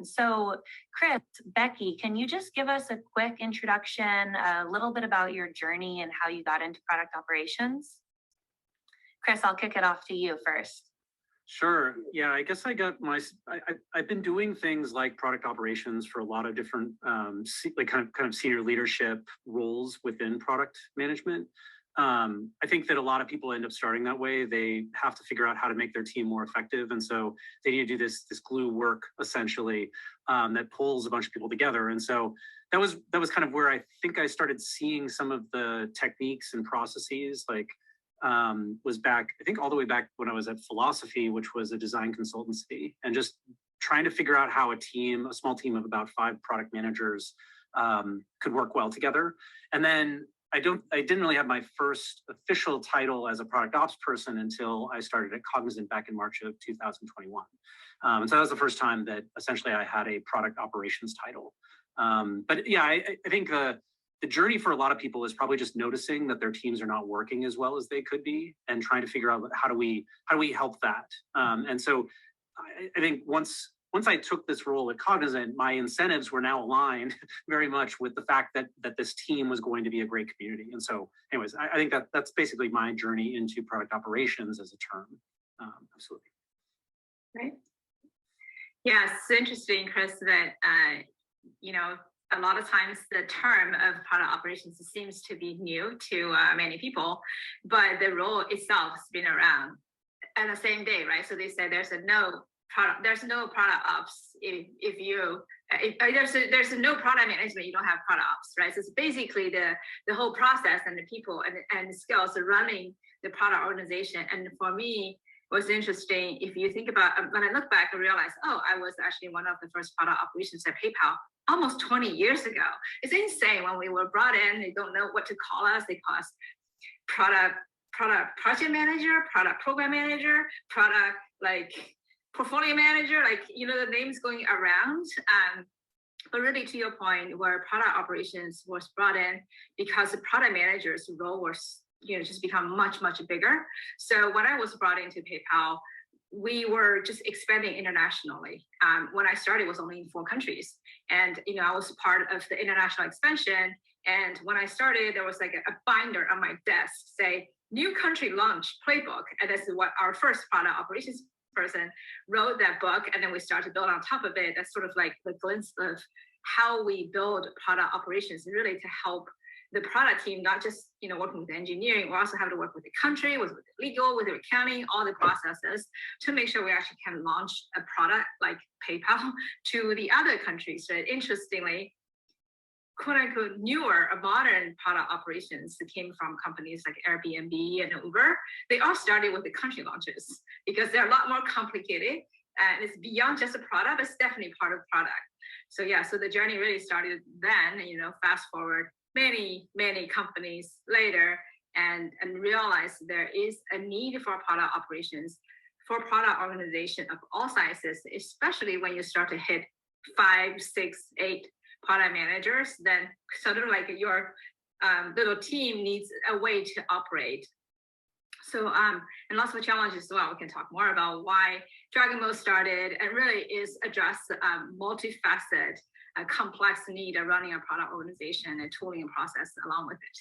So Chris, Becky, can you just give us a quick introduction, a little bit about your journey and how you got into product operations? Chris, I'll kick it off to you first. Sure. Yeah, I guess I've been doing things like product operations for a lot of different like kind of senior leadership roles within product management. I think that a lot of people end up starting that way. They have to figure out how to make their team more effective, and so they need to do this glue work essentially that pulls a bunch of people together. And so that was kind of where I think I started seeing some of the techniques and processes, like was back, I think all the way back when I was at Philosophy, which was a design consultancy, and just trying to figure out how a small team of about 5 product managers could work well together. And then I didn't really have my first official title as a product ops person until I started at Cognizant back in March of 2021. And so that was the first time that essentially I had a product operations title. But yeah, I think the journey for a lot of people is probably just noticing that their teams are not working as well as they could be, and trying to figure out how do we help that. And so I think once I took this role at Cognizant, my incentives were now aligned very much with the fact that this team was going to be a great community. And so anyways, I think that's basically my journey into product operations as a term. Absolutely. Right. Yeah, it's interesting, Chris, that a lot of times the term of product operations seems to be new to many people, but the role itself has been around at the same day, right? So they said there's no product ops if there's no product management, you don't have product ops, right? So it's basically the whole process and the people and the skills of running the product organization. And for me, what's interesting, if you think about, when I look back, I realized, I was actually one of the first product operations at PayPal almost 20 years ago. It's insane. When we were brought in, they don't know what to call us. They call us product project manager, product program manager, product portfolio manager, the names going around. But really, to your point, where product operations was brought in because the product manager's role was just become much, much bigger. So when I was brought into PayPal, we were just expanding internationally. When I started, it was only in 4 countries. And, I was part of the international expansion. And when I started, there was a binder on my desk, say, new country launch playbook. And this is what our first product operations person wrote that book. And then we started to build on top of it. That's sort of like the glimpse of how we build product operations, really to help the product team, not just working with engineering, we also have to work with the country, with the legal, with the accounting, all the processes to make sure we actually can launch a product like PayPal to the other countries. So interestingly, quote unquote newer, modern product operations that came from companies like Airbnb and Uber, they all started with the country launches because they're a lot more complicated and it's beyond just a product, but it's definitely part of the product. So yeah, so the journey really started then, fast forward many companies later and realize there is a need for product operations, for product organization of all sizes, especially when you start to hit 5, 6, 8 product managers, then sort of your little team needs a way to operate. So, and lots of challenges as well. We can talk more about why Dragonboat started and really is address multifaceted, complex need of running a product organization and tooling and process along with it.